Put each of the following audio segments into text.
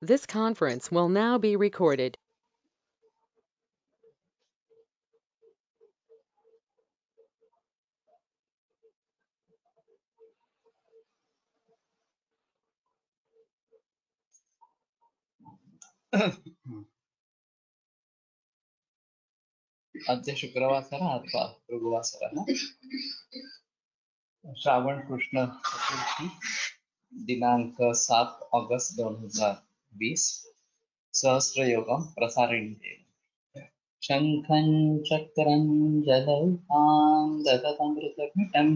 This conference will now be recorded. अद्य शुक्रवासरः अथवा भृगुवासरः श्रावण कृष्ण चतुर्थी दिनांक 7 अगस्त 2020 सहस्रयोगं प्रसारिणी शङ्खं चक्रं जलौकां ददतमृतघटं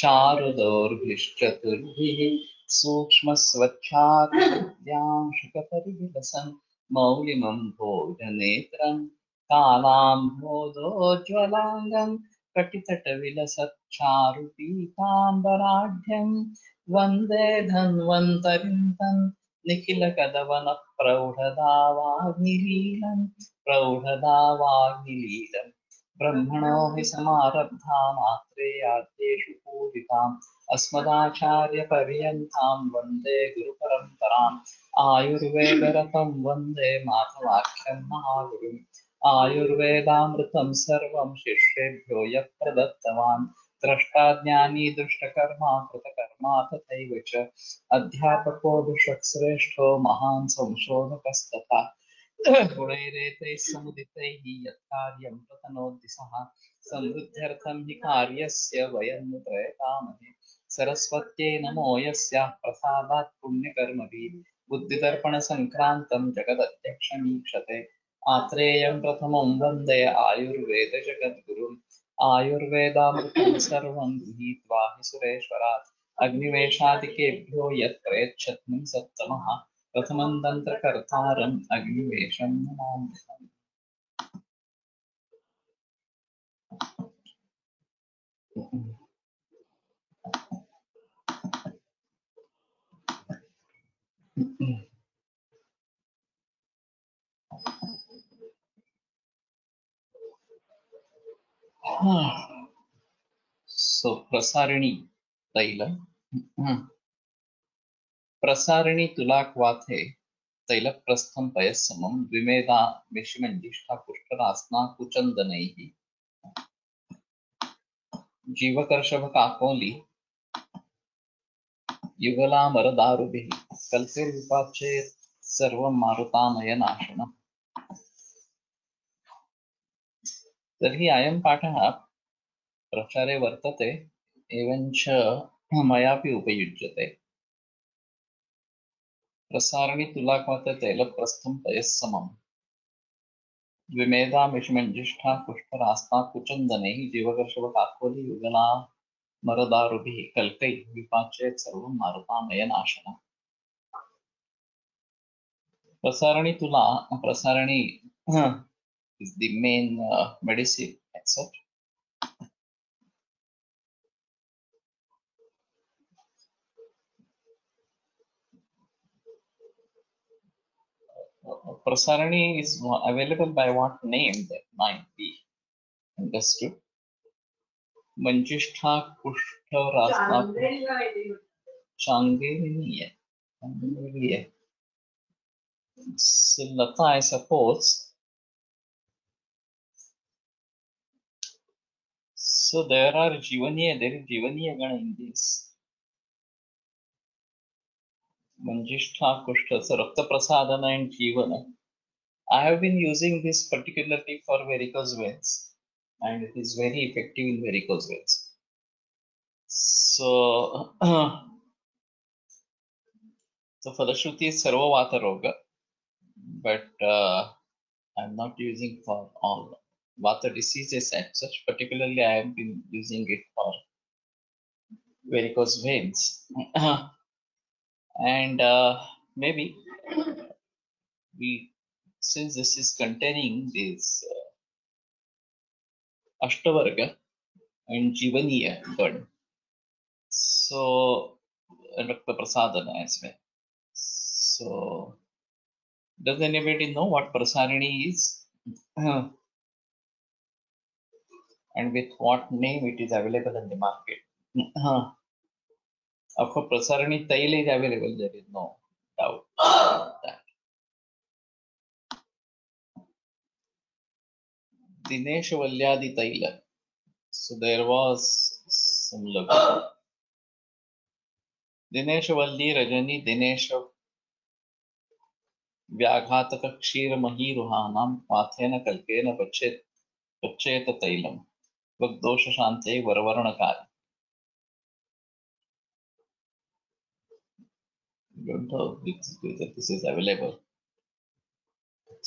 चारुदौर्भिश्चतुर्भिः सूक्ष्मस्वच्छादिविद्यां शुकपरिविलसन् मौलिमं भोजनेत्रं कालाम्भोदोज्ज्वलाङ्गं कटितटविलसच्चारुपीताम्बराढ्यं वन्दे धन्वन्तरिं तं निखिलकदवनप्रौढदावाग्निलीलम् प्रौढदावाग्निलीलम् ब्रह्मणो हि समारब्धा मात्रेयाद्येषु पूजिताम् अस्मदाचार्यपर्यन्तां वन्दे गुरुपरम्पराम् आयुर्वेदरतं वन्दे माधवाख्यं महागुरुम् आयुर्वेदामृतं सर्वं शिष्येभ्यो यः प्रदत्तवान् द्रष्टाज्ञानी दुष्टकर्मा कृतकर्मा तथैव च अध्यापको दुष्टश्रेष्ठो महान् संशोधकस्तथा गुणैरेतैः समुदितैः यत्कार्यं प्रतनोति सः समृद्ध्यर्थं हि कार्यस्य वयं नु प्रयतामहे सरस्वत्यै नमो यस्याः प्रसादात् पुण्यकर्मभिः बुद्धिदर्पणसङ्क्रान्तं जगदध्यक्षमीक्षते आत्रेयं प्रथमं वन्दे आयुर्वेदजगद्गुरुम् आयुर्वेदामृतं सर्वं गृहीत्वा हि सुरेश्वरात् अग्निवेशादिकेभ्यो यत् प्रयच्छत्नं सत्तमः प्रथमं तन्त्रकर्तारम् अग्निवेशं नमाम्यहम्। So प्रसारिणी तैल प्रसारिणी तुलाक्वाथे तैलप्रस्थं पयस्समं द्विमेधा विषमञ्जिष्ठा पुष्करास्ना कुचन्दनैः जीवकर्षभकाकोली युगलामरदारुभिः कल्पिर्विपाच्येत् सर्वं मारुतामयनाशनम्। तर्हि अयं पाठः प्रचारे वर्तते एवञ्च मयापि उपयुज्यते। प्रसारिणी तुलाक्वाथे तैलप्रस्थं पयस्समं द्विमेधा विषमञ्जिष्ठा पुष्करास्ता कुचन्दनैः जीवकर्षभकाकोली युगलामरदारुभिः कल्कैः विपाच्येत् सर्वं मारुतामयनाशनम्। Prasarani is the main medicine, etc. Prasarani is available by what name that might be understood. Manjishtha Kushta Rasta Chandeliya. So Lata, I suppose. So there is Jivaniya Gana in this. Manjishtha Kushta, so Rakta Prasadana and Jivana. I have been using this particularly for varicose veins, and it is very effective in varicose veins. So, so Falashruti is Sarva Vata Roga, but I'm not using for all Vata diseases and such. Particularly, I have been using it for varicose veins, and maybe since this is containing this Ashtavarga and Jivaniya God, so Rakta Prasadana as well. So, does anybody know what Prasarini is? And with what name it is available in the market? Of course, Prasarini Tail is available, there is no doubt about that. Dinesh Valyadi Taila. So there was some logo. Dinesh Valli Rajani Dinesh व्याघातक क्षीर महीरुहानां पाथेन कल्केन पच्येत तैलम दोष शांते वरवर्णकारि. Don't know whether this is available.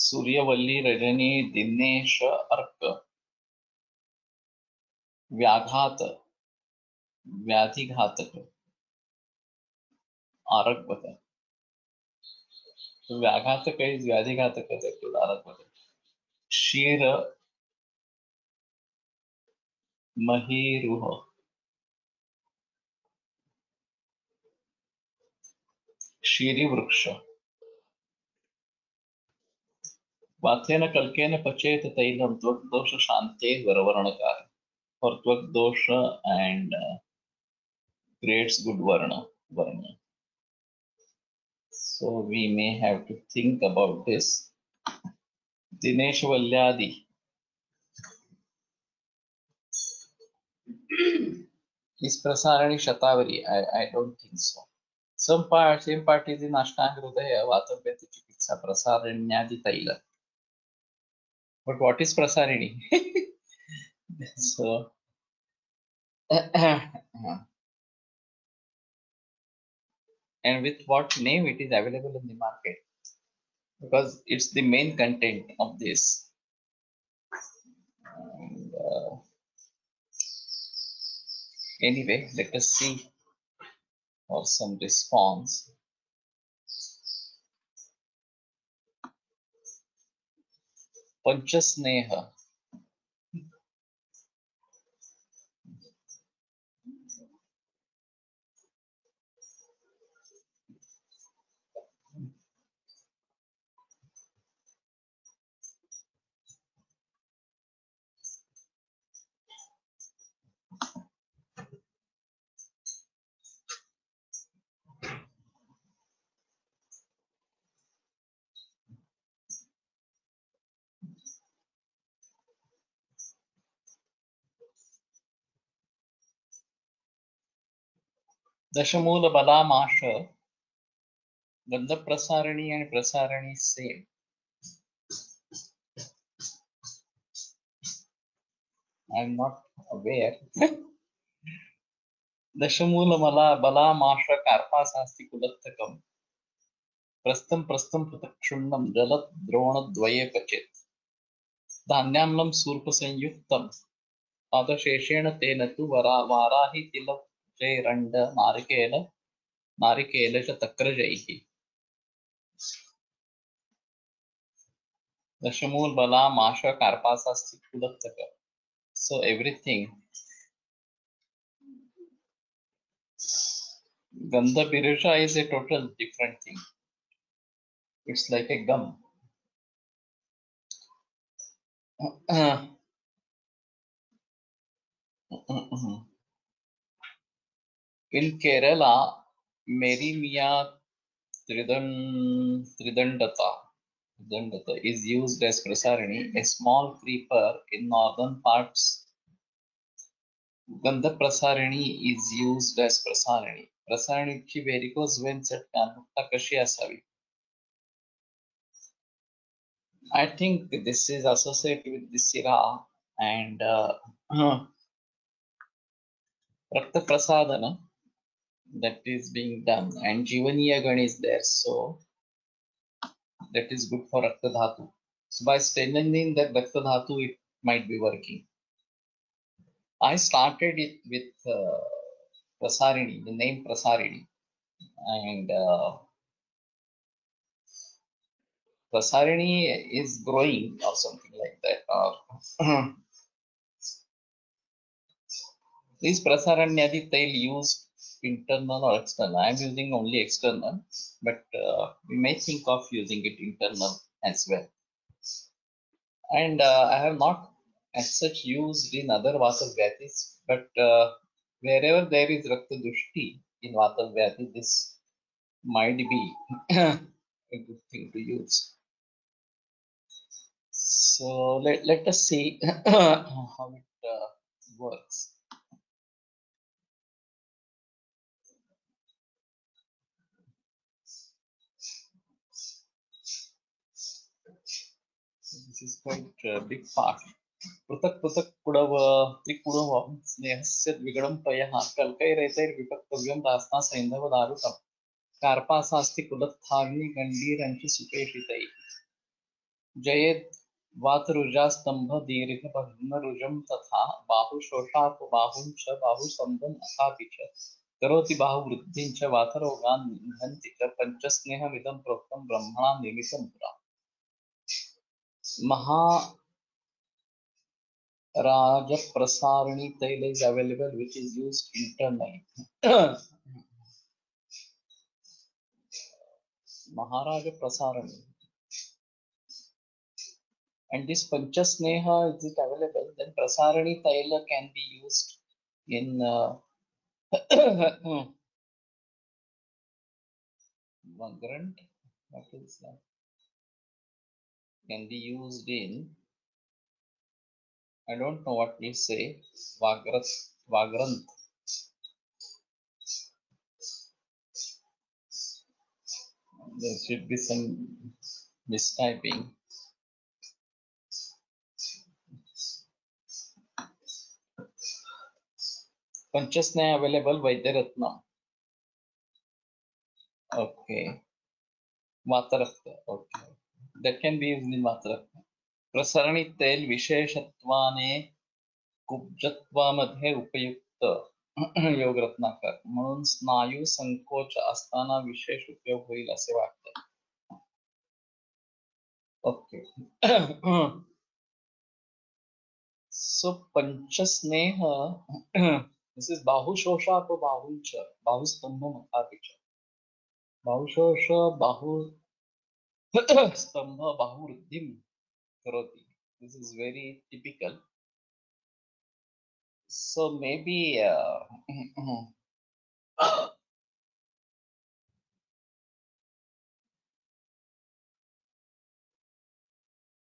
सूर्यवल्ली Rajni Dinesh अर्क व्याघात व्याधिघातक आरक बता. तो व्याघातक is व्याधिघातक आरक बता. क्षीर महीरुह क्षीरी वृक्ष वाथेन कल्केन पचेत तैलम दोष शांते वरवर्णकारि. For Tvak dosha and creates good varna. So we may have to think about this. Dinesh Valyadi. Is Prasarani Shatavari? I don't think so. Same part is in Ashtanga Hridaya, Vatapyati Chikitsa, Prasaranyadi Taila. But what is Prasarini? So, and with what name it is available in the market? Because it's the main content of this. And, anyway, let us see for some response. Panchasneha. Dashamula Bala Masha, Gandha Prasarani and Prasarani same. I'm not aware. Dashamula Bala Masha Karpasasti Kulattakam. Prastam Pratakshundam Jalat Drona Dvaye Pachet. Dhanyamlam Surpa Sanyuktam. Adasheshena Tenatu Varahi Tilap Jay Randa Narikela Takrajaihi. Dashamul Bala Masha Karpasasti Kulattakam. So everything. Gandha Birisha is a total different thing. It's like a gum. In Kerala, Merimiya Tridandata is used as Prasarani, a small creeper in northern parts. Gandha Prasarani is used as Prasarani. Prasaranichi varicose veins at Kanutta Kashi Asavi. I think this is associated with the Sira and Rakta Prasadana that is being done, and Jivaniya Gan is there, so that is good for Rakta Dhatu. So by strengthening that Rakta Dhatu, it might be working. I started it with Prasarini, the name Prasarini, and Prasarini is growing or something like that. Is Prasaranyadi tail used internal or external? I am using only external, but we may think of using it internal as well. And I have not as such used in other Vatavyatis, but wherever there is Rakta Dushti in Vatavyathi, this might be a good thing to use. So let us see how it works. This is quite a big part. पृथक् पृथक् कुडव त्रिकुडवं स्नेहस्य द्विगुणं पयः कल्कैरेतैर्विभक्तव्यं दास्ता सैन्धवदारुकम् कार्पासास्ति कुलत्थाग्नि गण्डीरञ्चि सुपेषितैः जयेद् वातरुजास्तम्भ दीर्घभग्नरुजं तथा बाहुशोषापबाहुं च बाहुसम्भम् अथापि च करोति बाहुवृद्धिं च वातरोगान् निघन्ति च पञ्चस्नेहमिदं प्रोक्तं ब्रह्मणा निर्मितं पुरा Rajaprasarani tail is available which is used internally. Maharaja Prasarani. And this Panchasneha, is it available? Then Prasarani taila can be used in Vagrant. What is that? Can be used in, I don't know what we say, Vagrant. There should be some mistyping. Panchasneha available Vaidyaratnam. Okay. Vatarakta. Okay. That can be used in Vatarakta. प्रसरणी तैल विशेषत्वाने कुब्जत्वामध्ये उपयुक्त योग रत्नाकर म्हणून स्नायू संकोच असताना विशेष उपयोग होईल असे वाटते. ओके. सो पंचस्नेह दिस इज बाहुशोषाप बाहुंच बाहुस्तंभ मखापिच बाहुशोष बाहु स्तंभ बाहुवृद्धिं करोति. This is very typical. So maybe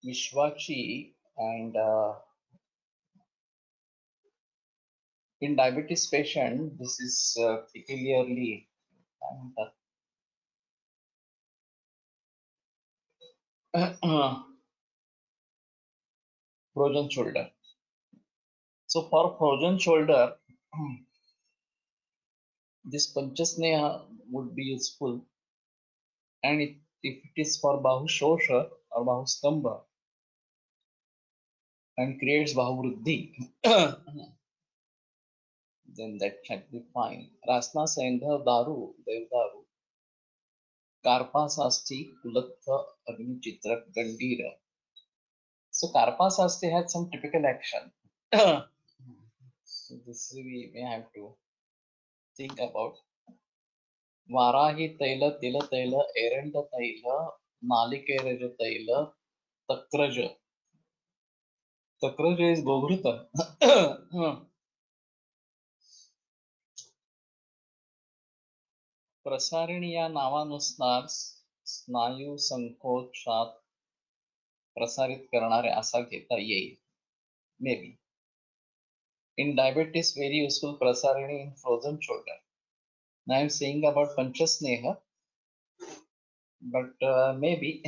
Vishwachi and in diabetes patient, this is peculiarly frozen shoulder. So for frozen shoulder, this Panchasneha would be useful, and if it is for Bahu Shosha or Bahu Stambha and creates Bahu Vruddhi, then that should be fine. Rasna Sendha Daru, Devdaru, Karpasasti, Kulatha, Agni Chitra, Gandhira. So Karpasasti had some typical action. So this we may have to think about. Varahi तैल तिल तैल एरंड तैल नालिकेरज तैल तक्रज. तक्रज is गोघृत. प्रसारिणी या नावानुसार स्नायू संकोचात प्रसारित करणारे असा घेता येईल. May be in diabetes very useful prasarini in frozen shoulder. Now I am saying about Panchasneha, but maybe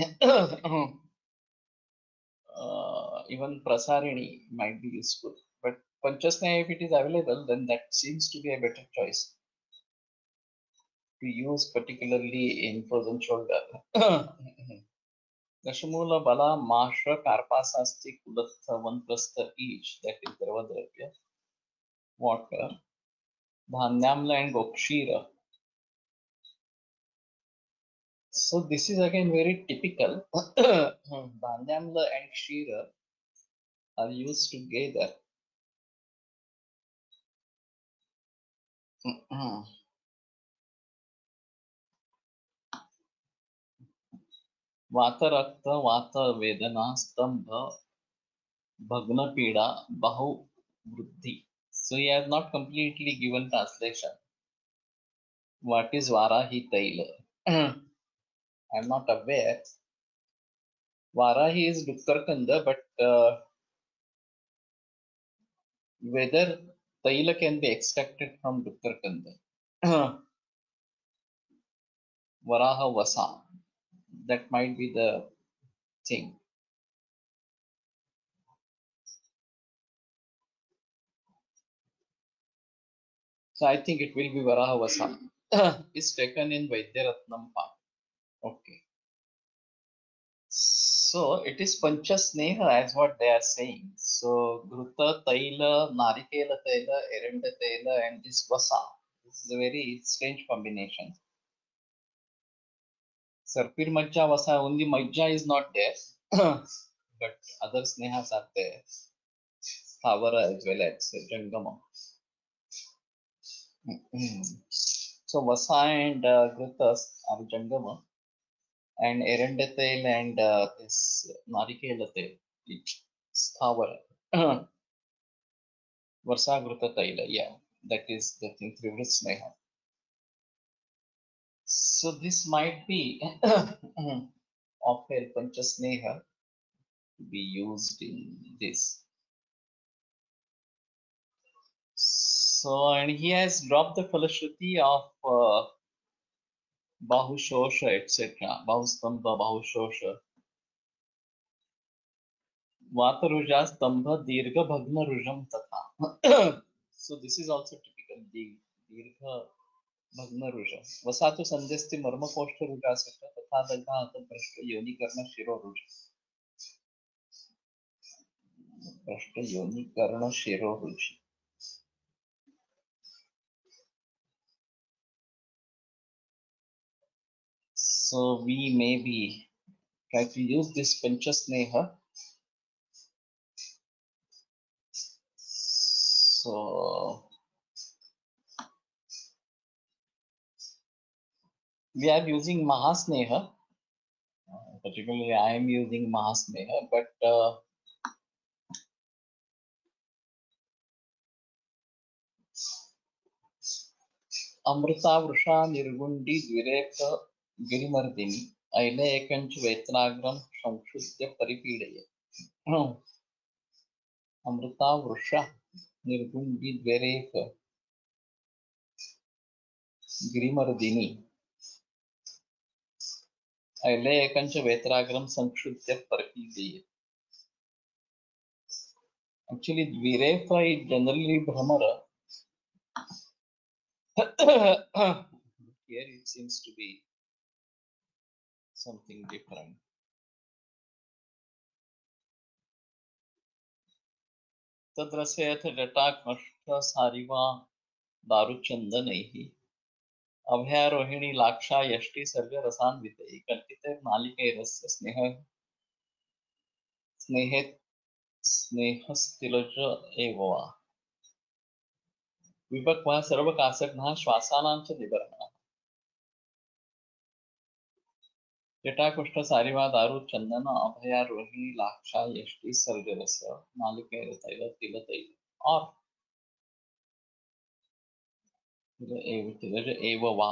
even prasarini might be useful. But Panchasneha, if it is available, then that seems to be a better choice to use, particularly in frozen shoulder. Dashamula Bala Mashra Karpasasti Kulatha Vanprastha each, that is Dravadravya, water, Dhanyamla and Gokshira. So this is again very typical. Dhanyamla and Shira are used together. Vata Rakta, Vata Vedana, Stambha, Bhagna Pida, Bahu Vruddhi. So he has not completely given translation. What is Varahi Taila? I am not aware. Varahi is Dukkarkanda, but whether Taila can be extracted from Dukkarkanda. Varaha Vasa. That might be the thing. So I think it will be Varaha Vasa. It's taken in Vaidyaratnam part. Okay. So it is Panchasneha as what they are saying. So Gruta, Taila, Narikela Taila, Erenda Taila, and this Vasa. This is a very strange combination. Sarpir Majja Vasa, only Majja is not there, but other Snehas are there. Thavara as well as Jangama. So Vasa and Grutas are Jangama, and Erendatail and this Narikelatel, each Thavara. Varsa Gruta Taila, yeah, that is the thing, Trivrit Sneha. So this might be of a Panchasneha to be used in this. So, and he has dropped the Falashruti of Bahushosha, etc. Bahustambha, Bahushosha. Vataruja Stambha Dirgha Bhagna Rujam Tatha. So this is also typical. Dirgha Bhagna Ruja. Vasatu Sandesti Marma Koshta Ruja Sutta Tatha Dagha Ata Prashta Yoni Karna Shiro Ruja. Prashta Yoni Karna Shiro Ruja. So we maybe try to use this Panchasneha. So we are using Mahasneha. Particularly, I am using Mahasneha, but Amrita Vrusha Nirgundi Dvireka Girimardini Aile Ekanch Vetnagram Shamshudya Paripidaya. Amrita Vrusha Nirgundi Dvireka Girimardini Aile Ekanch Vetragram Sanshudya Paripidaya. Actually, Dvireka is generally Brahmara. Here it seems to be something different. तद्रसेथ जटाकष्ठ सारिवा दारुचंदनैः अभयारोहिणी लाक्षा यष्टि सर्ग रसान्वितैः कल्पितैर्नालिकैरस्य स्नेहे स्नेहस्तिलज एव वा विपक्वः सर्वकासग्नः श्वासानां च निबर्हणः जटाकुष्ठ सारिवा दारु चंदन अभयारोहिणी लाक्षा यष्टि सर्ग रस नालिकैरतैल तिलतैल और तिलज एव वा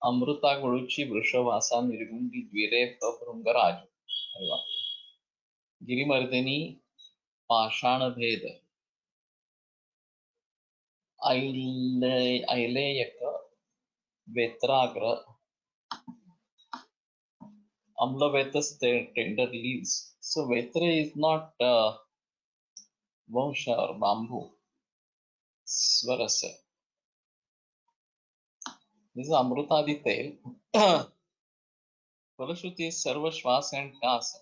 अमृता गुळुची वृषवासा निर्गुंडी द्विरे भृंगराज गिरिमर्दिनी पाषाणभेद ऐलेयक वेत्राग्र amlavetus tender leaves. So vetra is not vansha or bamboo. Swarasa. This is Amrutadi tail. Falashruti is Sarva Shwas and Kasa.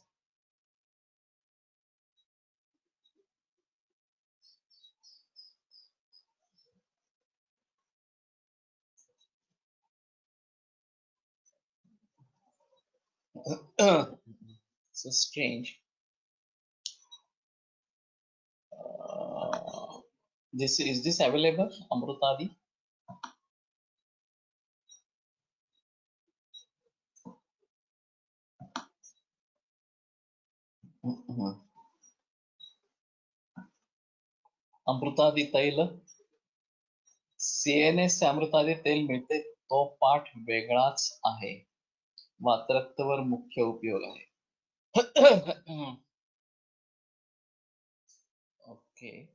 So strange. This is this available? Amrutadi? अमृतादि तैल सीएनएस से अमृतादि तेल मिळते तो पाठ वेगळाच आहे वातरक्तवर मुख्य उपयोग आहे. Okay.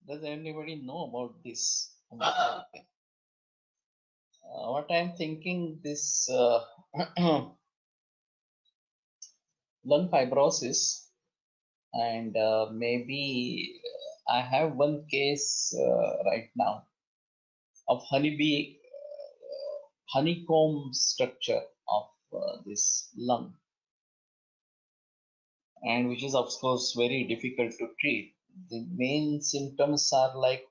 Does anybody know about this? What I'm thinking, this lung fibrosis, and maybe I have one case right now of honeycomb structure of this lung, and which is of course very difficult to treat. The main symptoms are like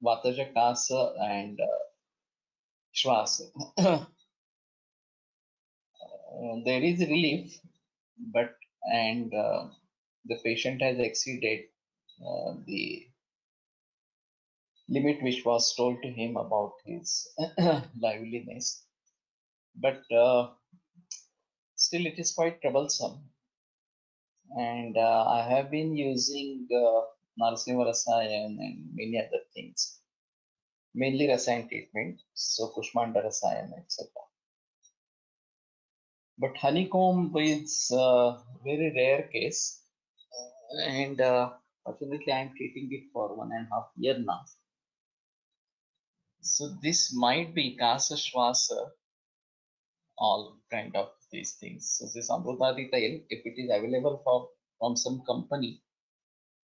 Vatajaka and Shvasa. There is relief, but and the patient has exceeded the limit which was told to him about his liveliness. But still, it is quite troublesome. And I have been using Narasimha Rasayan and many other things, mainly Rasayan treatment, so Kushmanda Rasayan, etc. But honeycomb is a very rare case, and fortunately, I am treating it for 1.5 years now. So this might be Kasa Shwasa, all kind of these things. So this Amrutadi tail, if it is available from some company,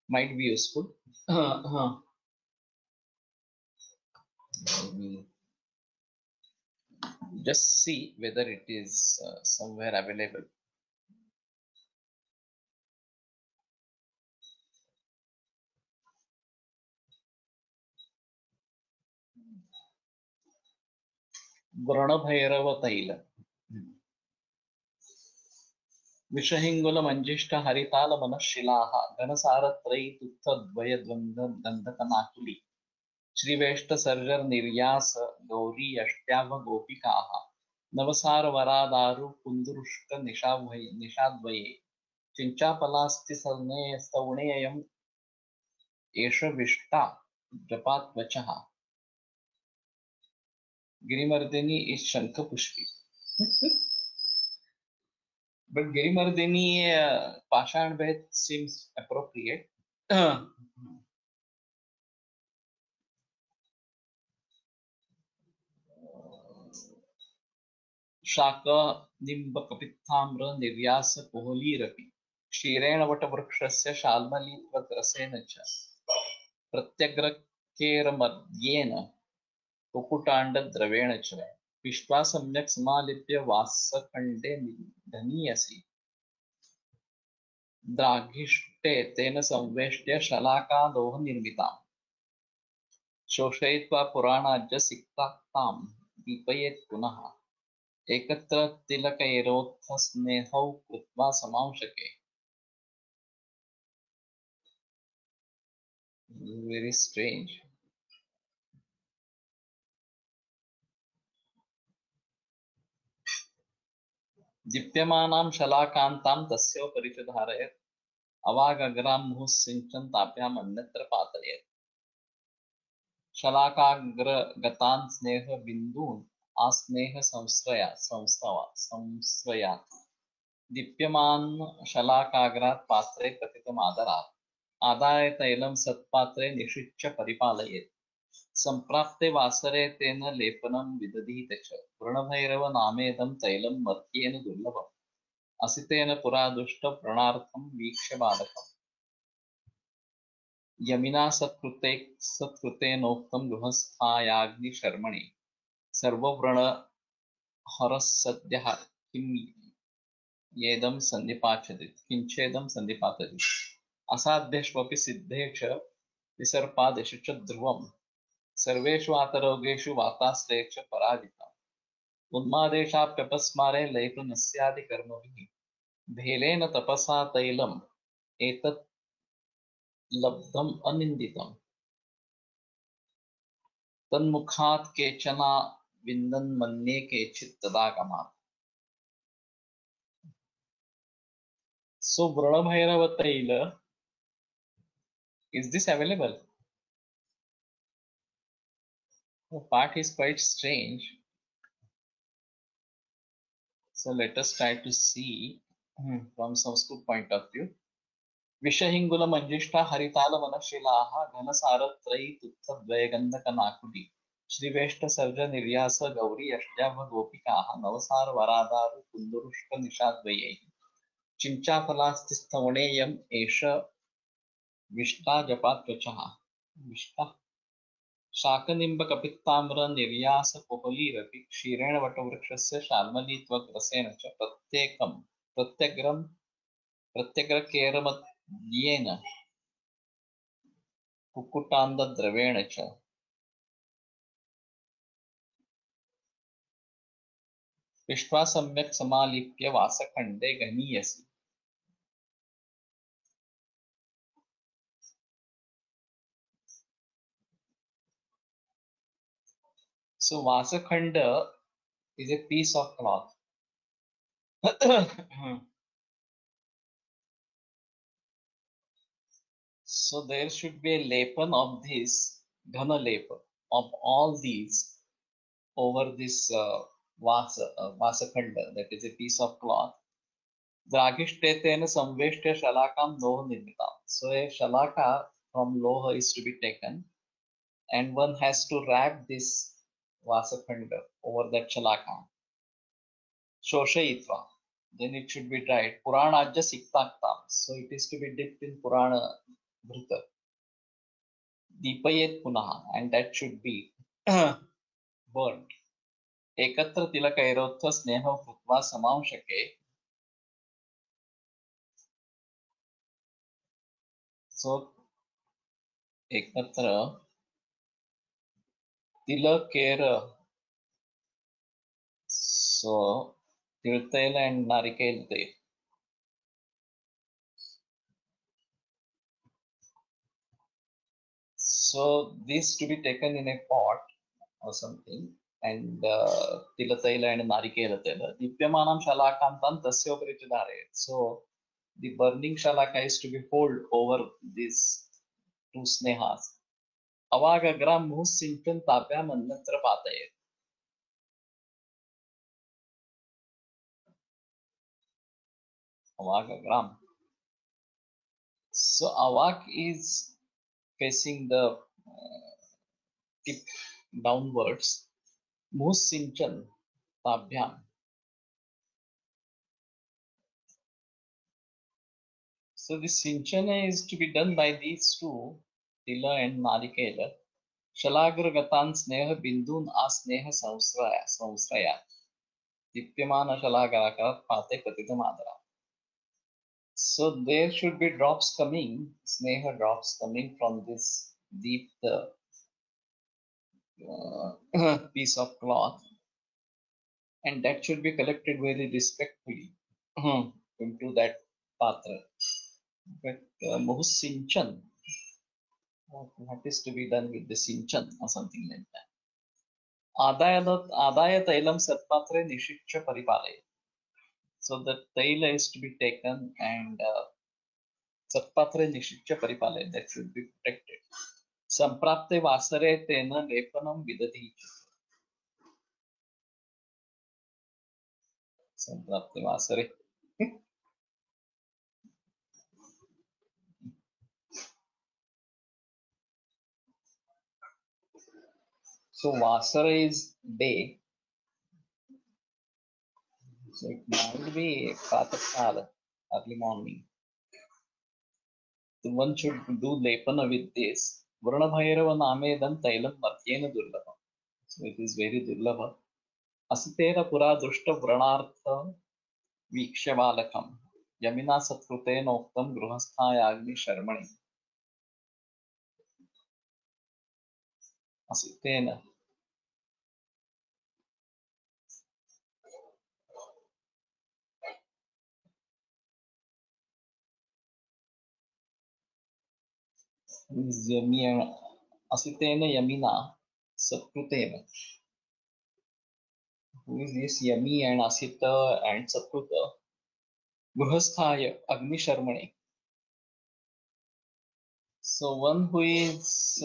might be useful. Just see whether it is somewhere available. Vranabhairava taila. विषहिङ्गुल मञ्जिष्ठ हरिताल मनःशिलाः घनसारत्रयी तुत्थद्वयद्वन्द्वदन्धकनाकुली श्रीवेष्ट सर्जर निर्यास गौरी अष्ट्याभ गोपिकाः नवसार वरादारु कुन्दुरुष्ट निषाद्वये चिञ्चापलास्ति सवनेयम् एष विष्टा जपात्वचः गिरिमर्दिनी is Shankhpushpi. But Girimardini Pashan Bhet seems appropriate. Shaka Nimbakapithamra Nivyasa Koholirapi Shirena Vatavrakshasya Shalmalitvat Rasenacha Pratyagrakeramadhyena Kukutanda Dravenacha Vishwa Samyak Samalipya Vasakande Dhaniyasi Draghishte Tena Samveshtya Shalaka Nirmitam शोषयित्वा पुराणाज्य सिक्ताक्तां दीपयेत् पुनः एकत्र तिलकैरोत्थ स्नेहौ कृत्वा समांशके. Very strange. दीप्यमानां शलाकान्तां तस्योपरि च धारयत् अवागग्रां मुहुः सिञ्चन् ताभ्याम् अन्यत्र पातयेत्. शलाकाग्रगतान् स्नेहबिन्दून् आस्नेह संस्रयात् दीप्यमान शलाकाग्रात् पात्रे पतितमादरात् आदाय तैलं सत्पात्रे निषिच्य परिपालयेत्. सम्प्राप्ते वासरे तेन लेपनं विदधीत च वृणभैरव नामेदं तैलं मर्त्येन दुर्लभम् असितेन पुरा दुष्ट प्रणार्थं वीक्ष्य बालकम् यमिना सत्कृतेनोक्तं गृहस्थायाग्निशर्मणि सर्वव्रणहरस्सद्यः किञ्चेदं सन्निपातति असाध्यष्वपि सिद्धे च विसर्पादिषु च ध्रुवम् सर्वेषु वातरोगेषु वाताश्रये च पराजितम् उन्मादेशाप्यपस्मारे लैपनस्यादिकर्मभिः भेलेन तपसा तैलम् एतत् लब्धम् अनिन्दितम् तन्मुखात् केचन विन्दन् मन्ये केचित् तदागमात्. So Vranabhairava Taila, is this available? The part is quite strange. So let us try to see from Sanskrit point of view. विषहिंगुल मंजिष्ठा हरिताल वनशिलाः घनसारत्रयी तुत्थद्वयगन्धकनाकुली श्रीवेष्ट सर्ज निर्यास गौरी अष्ट्याभ गोपिकाः नवसार वरादारु कुन्दुरुष्क निशाद्वयैः चिञ्चाफलास्तिस्थवणेयम् एष विष्टा जपात्वचः विष्टा शाकनिम्बकपित्ताम्र निर्यास कुहलीरपि क्षीरेण वटवृक्षस्य शाल्मलीत्वग्रसेन च प्रत्यग्रकेरमद्येन कुक्कुटान्दद्रवेण च विश्वा सम्यक् समालिप्य वासखण्डे गनीयसि. So Vasakhanda is a piece of cloth. So there should be a lepan of this, ghana lepan of all these over this Vasakhanda, that is a piece of cloth. Dragishtena samveshtya shalakam loha nirmitam. So a shalaka from loha is to be taken and one has to wrap this Vasakhanda over that shalaka. Shoshayitva. Then it should be dried. Puranajya siktaktam. So it is to be dipped in Purana Bhrita. Deepayet punaha. And that should be burnt. Ekatra tilakairotha sneha krutva samamshake. So ekatra tilakera. So tiltail and narikel tail. So this to be taken in a pot or something, and tilataila and narikela taila. Dipyamanam shalakantam tasya upari ch dharayet. So the burning shalaka is to be hold over these two snehas. Avagagram muhsintan tapyam annatra patayet. Avagagram. So avak is facing the tip downwards. Muhsinchan tabhyam. So the sinchana is to be done by these two, Tila and Narikela. Shalagragatan sneha bindun asneha samsraya. Dipyamana shalagrakarat pate patitam adara. So there should be drops coming, sneha drops coming from this deep piece of cloth, and that should be collected very respectfully into that patra. But Muhusinchan, what is to be done with the sinchan or something like that. Adaya tailam satpatre nishiksha paripale. So the taila is to be taken and satpatre nishiksha paripale, that should be protected. Samprapte vasare tena lepanam vidati. Samprapte vasare. So vasara is day. So it might be pratakala, early morning. So one should do lepana with this. Varuna bhairava namedam tailam matyena durlabha. So it is very durlabha. Asitera pura drushta vranartha वीक्ष्यबालकं यमिना सत्कृतेनोक्तं गृहस्थायाग्नि शर्मणि असितेन असितेन यमिना सत्कृतेन. Who is this Yami and Asita and Satkruta? Grihasthaya Agni Sharmani. So one who is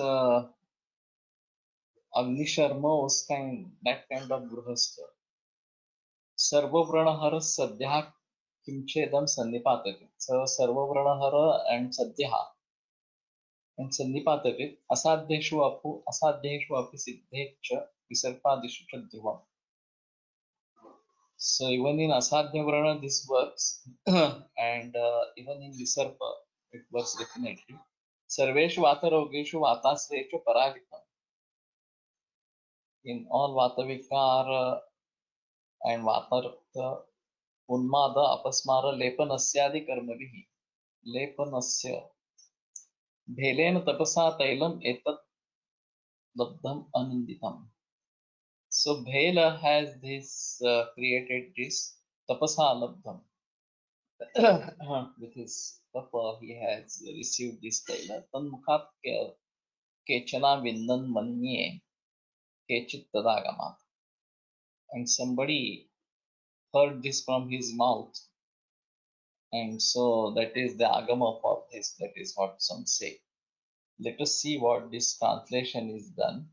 Agni Sharma was that kind of Grihastha. सर्वव्रणहर सद्यः किंचेदं सन्निपातते. So सर्वव्रणहर and सद्यः and सन्निपातते असाध्येषु अपु असाध्येषु अपि सिद्धेच्च विसर्पादिषु च ध्रुवम्. So even in asadhya vrana this works and even in visarpa it works definitely. Sarveshu vatarogeshu vatasrechu paragitam. In all vatavikar and vatarta unmada apasmara lepanasyaadi karmavihi. Lepanasya bhelena tapasa tailam etat labdham ananditam. So Bhela has this created this tapasa labdham. With his tapa he has received this taila. Tanmukhat kechana vindan manye kechit tadagamat. And somebody heard this from his mouth. And so that is the agama for this. That is what some say. Let us see what this translation is done.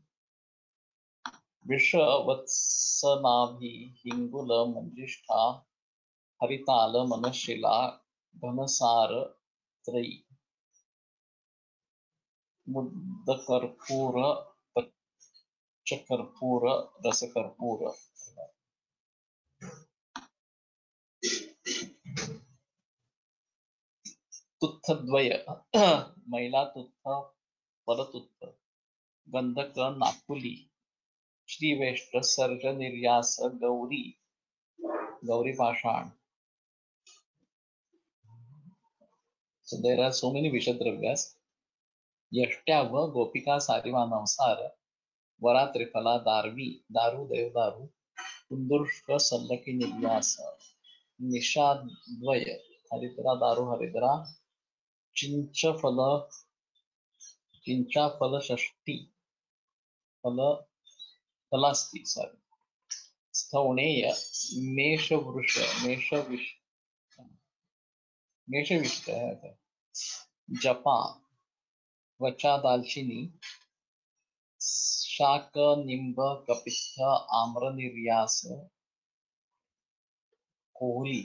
Visha vatsanabhi hingula manjishtha haritala manashila ghanasara trayi mudakarpura pachakarpura rasakarpura. तुत्थद्वय महिला तुत्थ परतुत्थ गंधक नाकुली श्रीवेष्ट सर्ज निर्यास गौरी गौरी पाषाण. So there are so many Vishadravyas. यष्ट्याव गोपिका सारिवा नवसार वरा त्रिफला दारवी दारू देवदारू कुंदुष्क सल्लकी निर्यास निषाद्वय हरिद्रा दारू हरिद्रा चिंचा फल षष्ठी फल फलास्ती सॉरी स्थवणेय मेषवृष मेषविष्ट है जपा वचा दालचीनी शाक निंब कपित्थ आम्र निर्यास Kohli.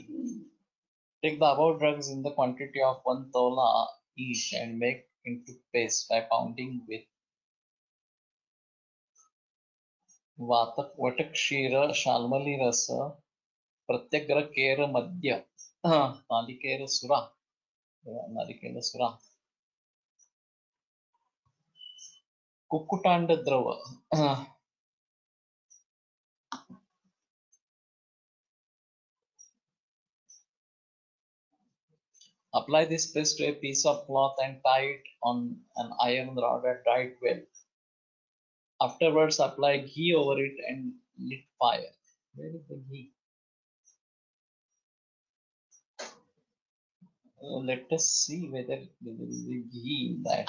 Take the above drugs in the quantity of 1 tola each and make into paste by pounding with वटक्षीर Shalmali रस प्रत्यग्र केर मध्य नालिकेर सुरा कुक्कुटांड द्रव. Apply this paste to a piece of cloth and tie it on an iron rod and dry it well. Afterwards, apply ghee over it and lit fire. Where is the ghee? Let us see whether there is the ghee in that.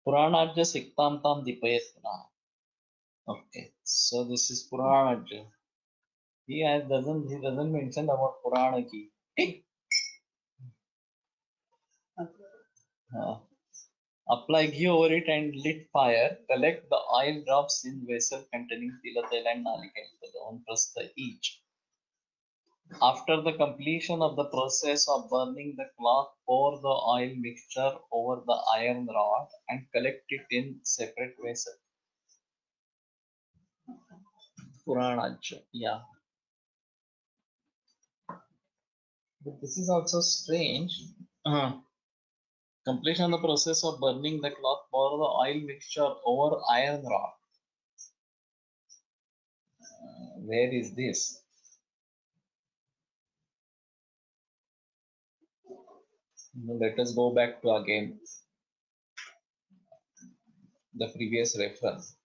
Puranaja Siktam Tam Dipayatna. Okay, so this is Puranaja. He doesn't mention about Purana ghee. Apply ghee over it and lit fire. Collect the oil drops in vessel containing tila tel and nalikel tel, 1 prastha each. After the completion of the process of burning the cloth, pour the oil mixture over the iron rod and collect it in separate vessel. Puranaj, yeah. But this is also strange. Completion of the process of burning the cloth, pour the oil mixture over iron rod. Where is this? Let us go back to again the previous reference.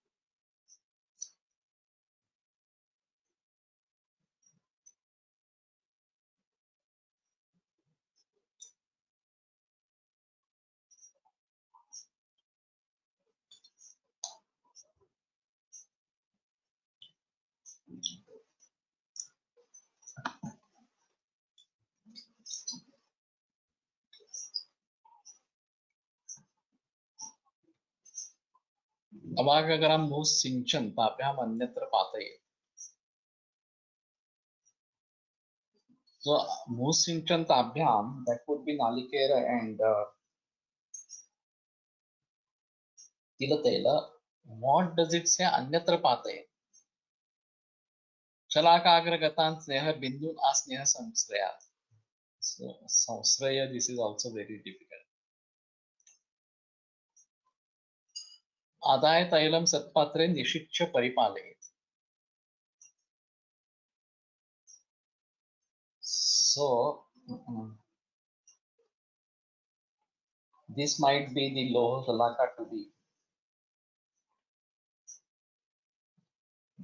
अवागग्राम भूसिंचन ताभ्याम अन्यत्र पातये. So भूसिंचन ताभ्याम, that would be Nalikera and Tilatela. What does it say? Anyatra pataye. Shalakagragatan sneha bindun asneha samsraya. So samsraya, this is also very difficult. आदाय तैलम सत्पात्रे निशिच्य परिपालयेत्. So this might be the loha shalaka to be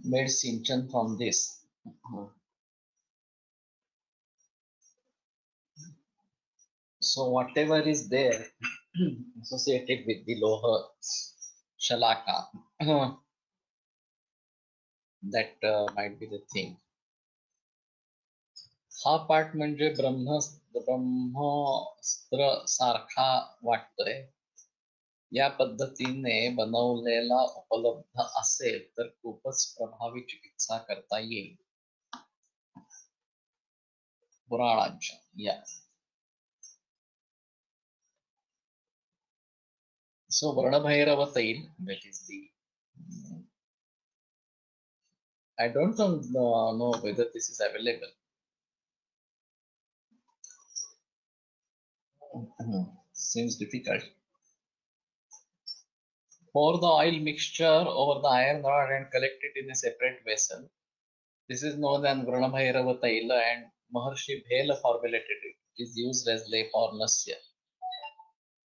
made sinchan from this. So whatever is there associated with the loha shalaka, that might be the thing. हा पाठ म्हणजे ब्रह्मास्त्र सारखा वाटतोय. या पद्धतीने बनवलेला उपलब्ध असेल तर खूपच प्रभावी चिकित्सा करता येईल. पुराणांच्या या. So Varnabhairava Tail, that is the, I don't know whether this is available. Seems difficult. Pour the oil mixture over the iron rod and collect it in a separate vessel. This is known as Varnabhairava Taila, and Maharshi Bhela formulated it. It is used as lay for nasya.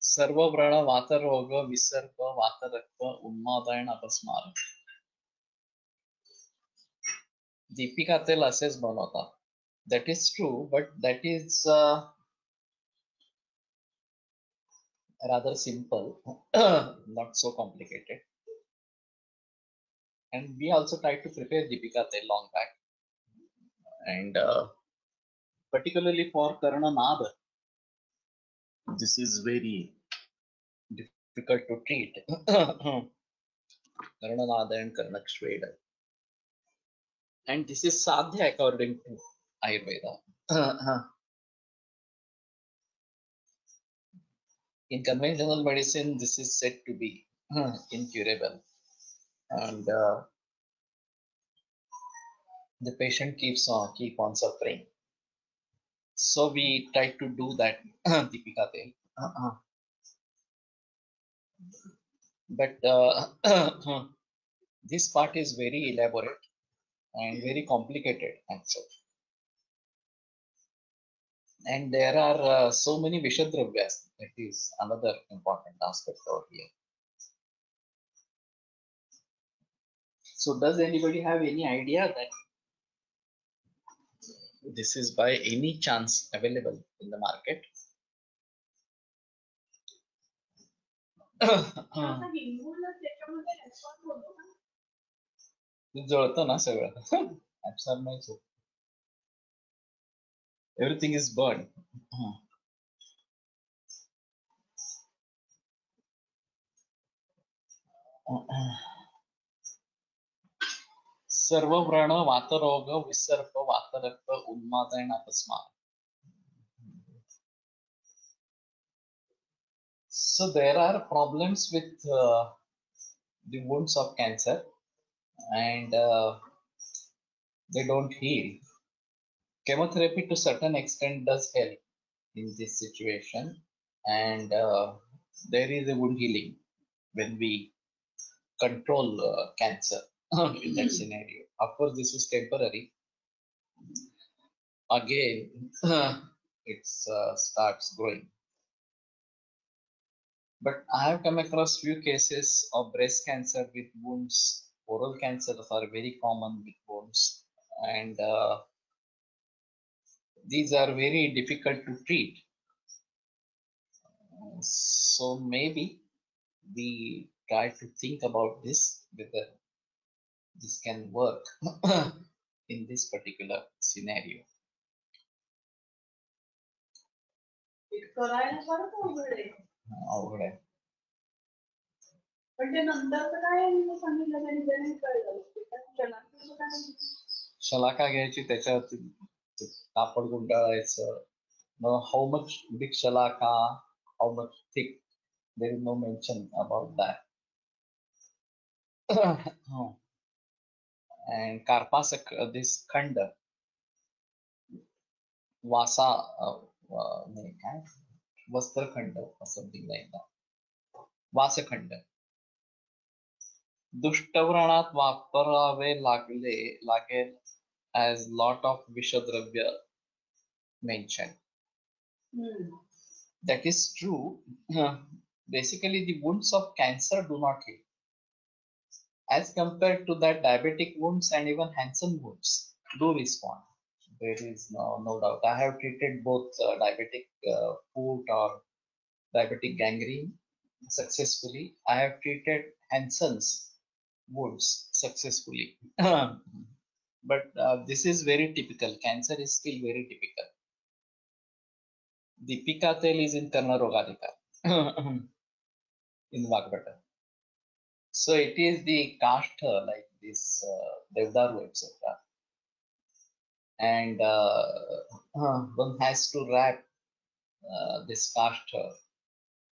सर्व व्रण वातरोग विसर्प वातरक्त उन्मादन अपस्मार. दीपिका तेल असेच बनवतात. That is true, but that is rather simple, not so complicated. And we also tried to prepare Deepika Tel long back, and particularly for Karna Nada, this is very difficult to treat. Karna Nada and Karnak Shveda, and this is sadhya according to Ayurveda. In conventional medicine, this is said to be incurable, and the patient keep on suffering. So we try to do that Deepika Tel. But this part is very elaborate and very complicated actually. And there are so many Vishadravyas. That is another important aspect over here. So does anybody have any idea that this is by any chance available in the market? जळतं ना सगळं. Everything is burned. Serve व्रण वातरोग विसर्प वातरक्त उन्मादन अपस्मार. So there are problems with the wounds of cancer, and they don't heal. Chemotherapy to certain extent does help in this situation, and there is a wound healing when we control cancer in that scenario. Of course, this is temporary. Again, it starts growing. But I have come across few cases of breast cancer with wounds. Oral cancers are very common with wounds, and these are very difficult to treat. So maybe we try to think about this, whether this can work in this particular scenario. अवघड आहे. पण ते नंतरचं काय मी सांगितलं तरी ते नाही कळलं. ते काय शलाकेचं काय सांगितलं? शलाका घ्यायची, त्याच्यावरती ते कापड गुंडाळायचं. मग हाऊ मच बिग शलाका, how much thick, there is no mention about that. And Karpasak, this khand, Vasa, नाही काय, वस्त्रखंड or something like that. वासखंड दुष्टव्रणात वापरावे लागेल as lot of विषद्रव्य mentioned. That is true. Basically, the wounds of cancer do not heal. As compared to that, diabetic wounds and even Hansen wounds do respond. There is no doubt. I have treated both diabetic foot or diabetic gangrene successfully. I have treated Hansen's wounds successfully. But this is very typical. Cancer is still very typical. Deepika Tel is in Karna Rogadika in Vagbata. So it is the caste like this Devdaru, etc. And one has to wrap this caste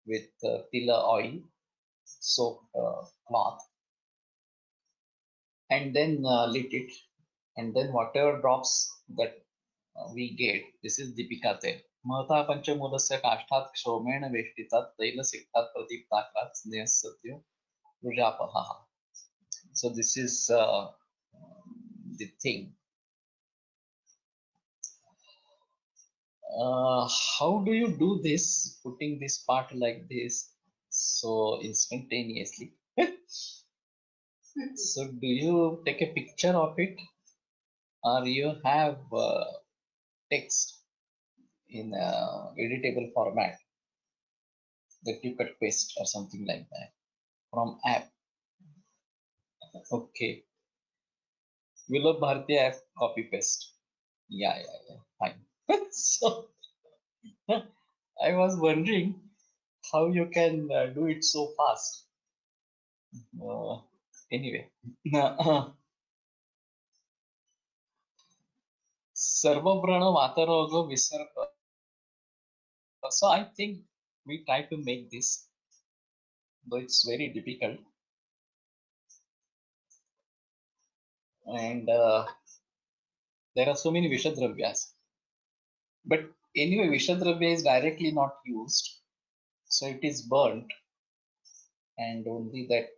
with tila oil, soaked cloth, and then lit it. And then whatever drops that we get, this is Deepika Tel. महता पंचमूलस्य काष्ठात् क्षौमेण वेष्टितात् तैलसिक्तात् प्रदीप्ताक्रात् स्नेहसत्यो रुजापहः. So this is the thing. How do you do this, putting this part like this so instantaneously? So do you take a picture of it, or you have text in editable format that you cut paste or something like that from app? Okay, Villabh Bharti app copy paste. Yeah, fine. So I was wondering how you can do it so fast. Anyway, सर्वव्रण वातरोग विसर्ग. So I think we try to make this, though it's very difficult. And there are so many Vishadravyas. But anyway, Vishadravya is directly not used. So it is burnt. And only that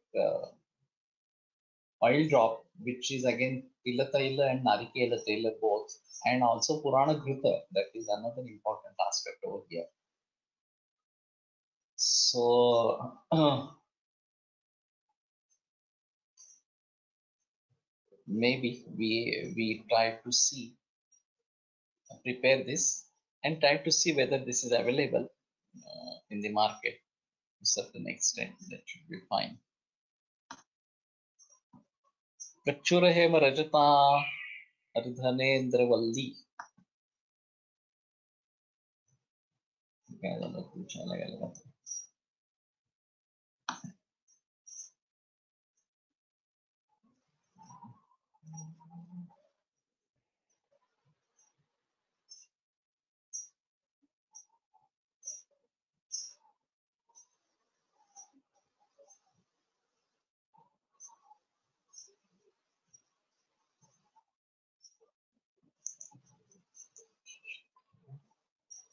oil drop, which is again Tila Taila and Narikela Taila both. And also Purana Ghruta, that is another important aspect over here. So maybe we try to see, prepare this and try to see whether this is available in the market to a certain extent. That should be fine. Kachura Hema Rajata Ardhanendra Valli.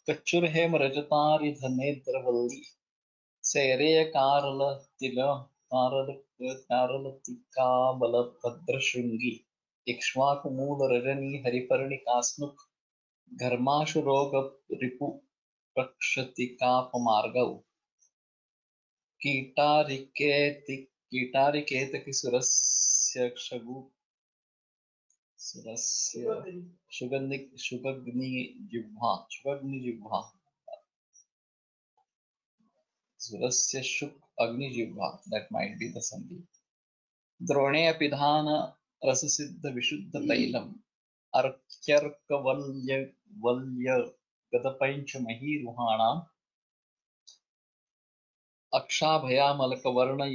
Kachur Hem Rajatari Dhanedravali Sereya Karala Tila Karalatika Balabhadrashungi Ikshwakumula Rajani Hariparni Kasnuk Gharmashu Roga Ripu Prakshatika Pamargau Kitariketaki Surasya Shagu Surasya Shugagni Jibha Surasya Shuk Agni Jibha, that might be the Sandhi. Drone Apidhana Rasasiddha Vishuddha Tailam Arkyarka Valya Gadapancha Mahi Ruhana Akshabhaya Malaka Varna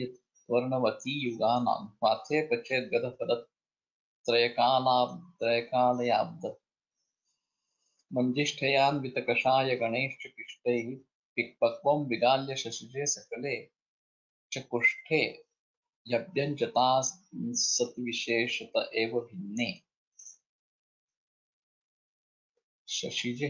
वर्णवती युगानां पाथे पचेत् गतफलत्रयकालयाब्द मञ्जिष्ठयान्वितकषाय गणैश्च पिक्पक्वं विगाल्य शशिजे सकले च कुष्ठे यभ्यञ्जतासत्विशेषत एव भिन्ने शशिजे.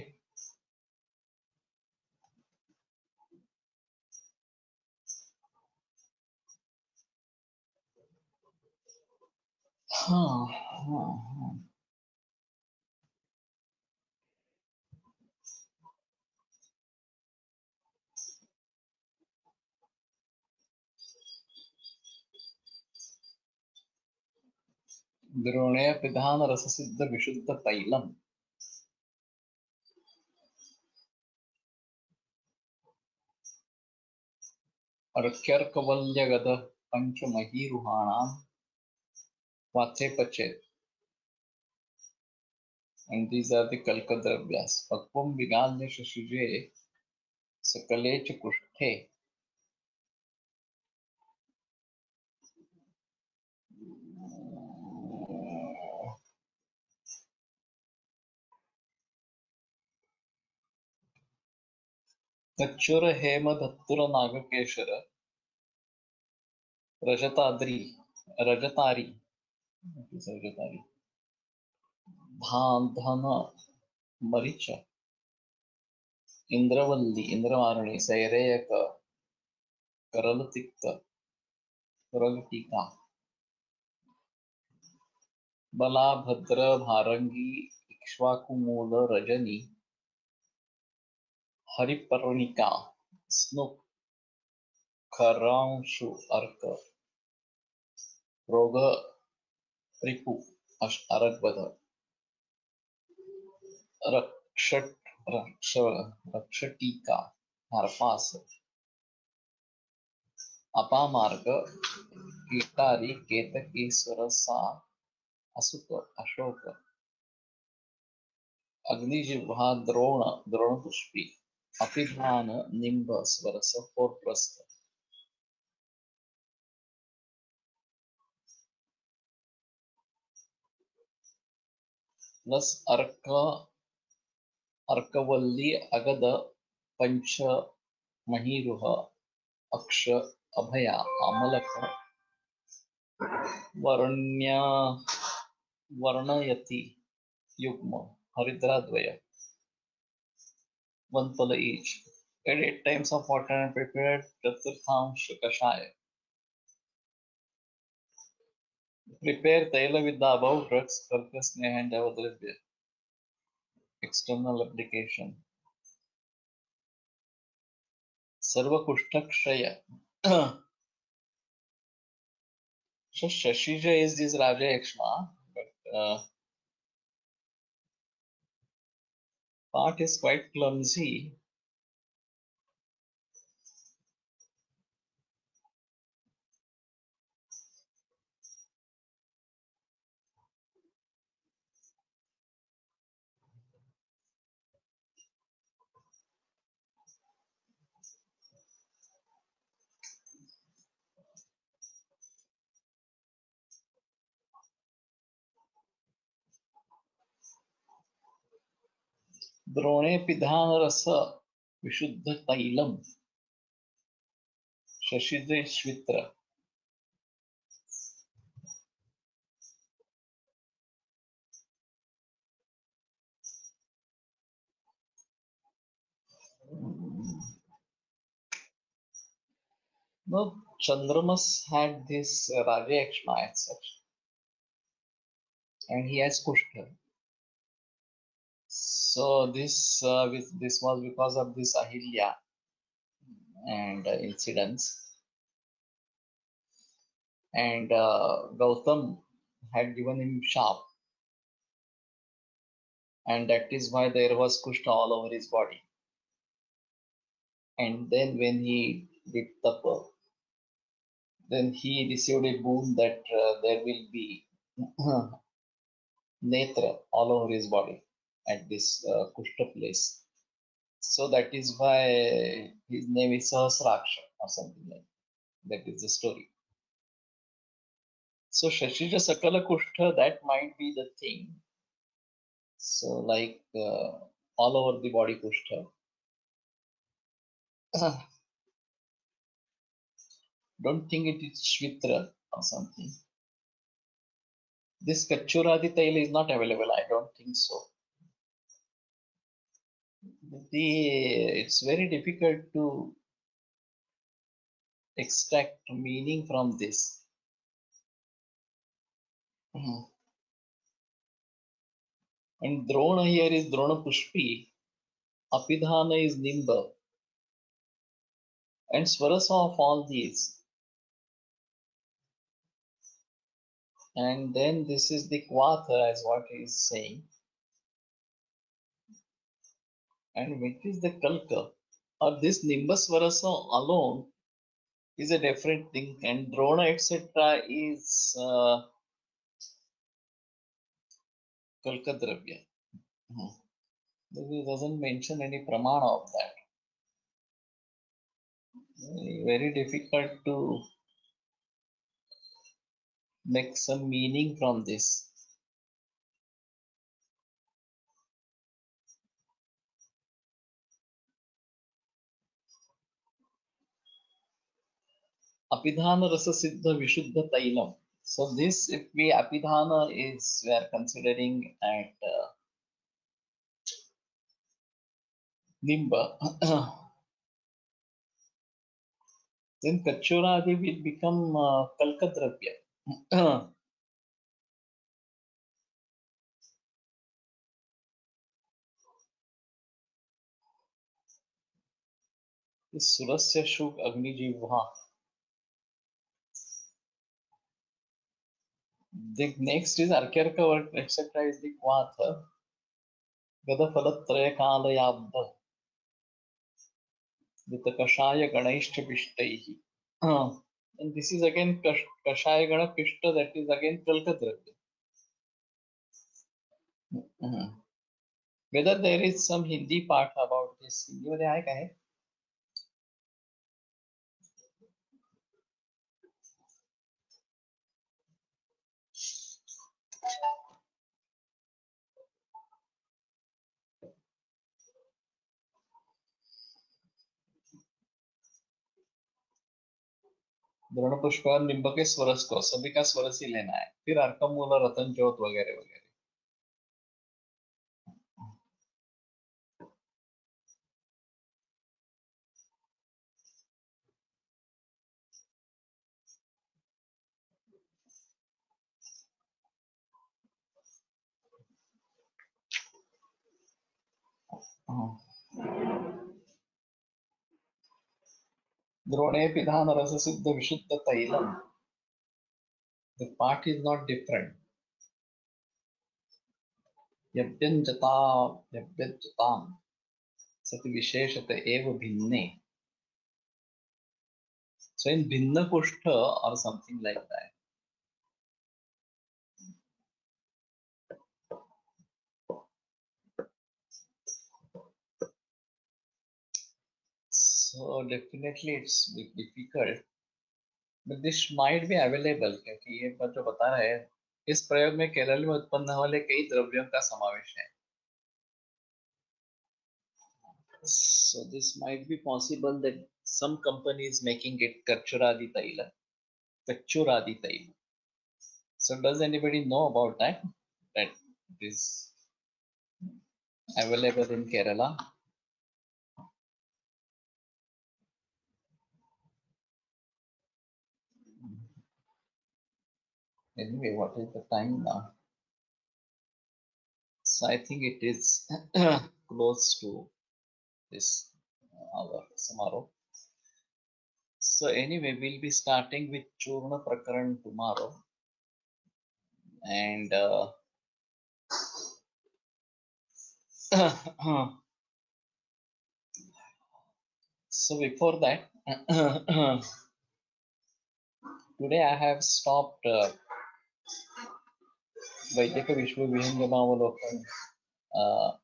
द्रोणे पिधानरससिद्धविशुद्धतैलम् अर्क्यर्कवल्यगदः पञ्चमहीरुहाणां वाथे पचेत्. And these are the kalkadravyas. Pakvam vigalya shashije sakale च कुष्ठे. तच्चुर हेम धत्तुर नागकेशर रजताद्रि रजतारी रजतारी धान मरीच इंद्रवल्ली इंद्रवारुणी सैरेयक करलतिक्त करलटीका बला भद्र भारंगी इक्ष्वाकुमूल रजनी हरिपर्णिका स्नुक खरांशु अर्क रोग रिपु अरगवध रक्षट रक्षटीका हरपास अपामार्ग कीटारी केतकीश्वर सा असुक अशोक अग्निजिह्वा द्रोणपुष्पी अपिधान निंब स्वरस फोरप्रस्थ प्लस अर्कवल्ली अगद पंच महीरुह अक्ष अभया अमलक वर्णयति युग्म हरिद्राद्वय one pala each. Add 8 times of water and prepare chaturthansha kashaya. Prepare taila with the above drugs, kalka, sneha and avadravya. External application. Sarva kushtakshaya. So Shashija is this Raja Yakshma, but part is quite clumsy. द्रोणे पिधान रस विशुद्ध तैलम शशिजे श्वित्र. No, Chandramas had this Raja Yakshma as such, and he has Kushta. So this was because of this Ahilya and incidents, and Gautam had given him sharp, and that is why there was Kushta all over his body. And then when he did tapa, then he received a boon that there will be netra all over his body at this Kushta place. So that is why his name is Sahasraksha or something like that. That is the story. So Shashija Sakala Kushta, that might be the thing. So like all over the body Kushta. Don't think it is Shvitra or something. This Kachuradi tail is not available. I don't think so. It's very difficult to extract meaning from this. Mhm. And Drona here is Drona Pushpi. Apidhana is Nimba. And Swarasa of all these. And then this is the Kvata as what he is saying. And which is the Kalka. Or this Nimbus Swarasa alone is a different thing. And Drona etc. is Kalka Dravya. It doesn't mention any pramana of that. Very difficult to make some meaning from this. Apidhana rasa siddha vishuddha tailam. So this, if we apidhana is we are considering at Nimba, then Kachuradi will become Kalkadravya. Surasya Shug Agnijivha. The next is Arkyarka, etc. is the Kvatha. Gadapalatraya Kalayabdha. With the Kashaya Ganeshta Pishtaihi. And this is again Kashaya Gana Pishta, that is again Kalkadravya. Whether there is some Hindi part about this, Hindi मध्ये आहे काय? द्रोण पुष्प और निम्ब के स्वरस को सभी का स्वरस ही लेना है, फिर अर्कमूल रतन ज्योत वगैरह वगैरह. द्रोणे पिधान रस सिद्ध विशुद्ध तैलम. The part is not different. यद्यंजताम सति विशेषत एव भिन्ने. So in भिन्न कुष्ठ or something like that. So definitely it's difficult, but this might be available क्योंकि ये जो बता रहे हैं इस प्रयोग में केरल में उत्पन्न वाले कई द्रव्यों का समावेश है. So this might be possible that some company is making it Kachuradi Taila. Kachuradi Taila. So does anybody know about that? That it is available in Kerala? Anyway, what is the time now? So I think it is close to this our tomorrow. So anyway, we'll be starting with Churna Prakaran tomorrow. And so before that, today I have stopped Vaidika Vishwa Vihangamavalokam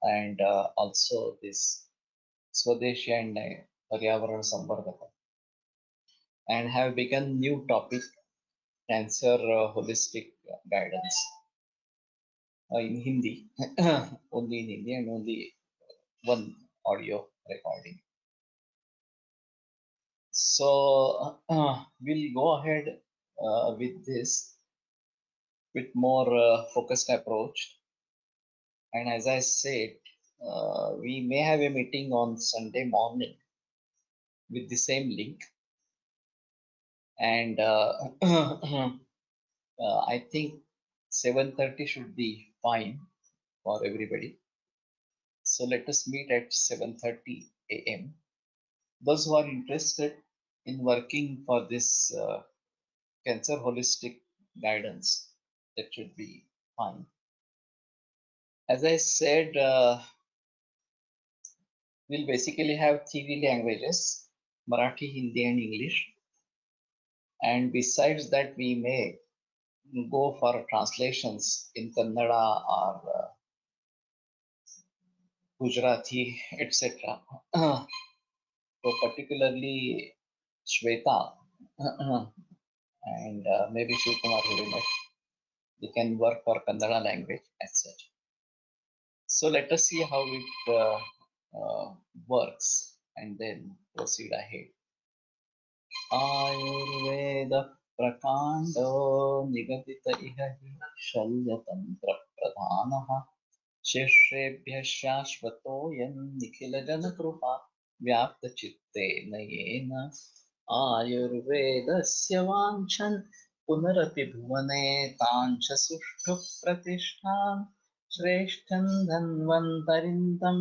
and also this Swadeshi and Paryavaran Sambardhaka, and have begun new topic Cancer Holistic Guidance in Hindi, only in Hindi and only one audio recording. So we'll go ahead with this with more focused approach. And as I said, we may have a meeting on Sunday morning with the same link. And I think 7:30 should be fine for everybody. So let us meet at 7:30 a.m. Those who are interested in working for this cancer holistic guidance, that should be fine. As I said, we'll basically have three languages, Marathi, Hindi, and English. And besides that, we may go for translations in Kannada or Gujarati, etc. So particularly Shweta and maybe Shivkumar Hirimat, they can work for Kannada language as such. So let us see how it works and then proceed ahead. Ayurveda prakando nigatita iha hi shalyatantra pradhanaha शिष्येभ्यः शाश्वतोऽयं निखिलजनकृपा व्याप्तचित्तेन येन आयुर्वेदस्य वाञ्छन् पुनरपि भुवने ताञ्च सुष्ठुः प्रतिष्ठां श्रेष्ठं धन्वन्तरिं तं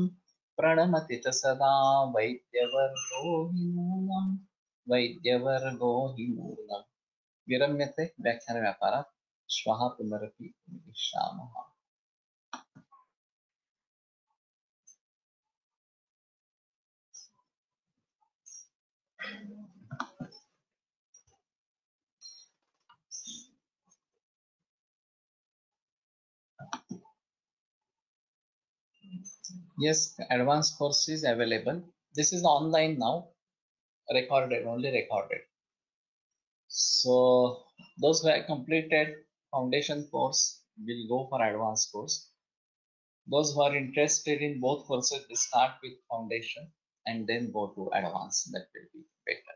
प्रणमति च सदा वैद्यवर्गो हि नूनम् विरम्यते व्याख्यानव्यापारात् श्वः पुनरपि मिलिष्यामः. Yes, advanced course is available. This is online now, recorded, only recorded. So those who have completed foundation course will go for advanced course. Those who are interested in both courses will start with foundation and then go to advanced. That will be better.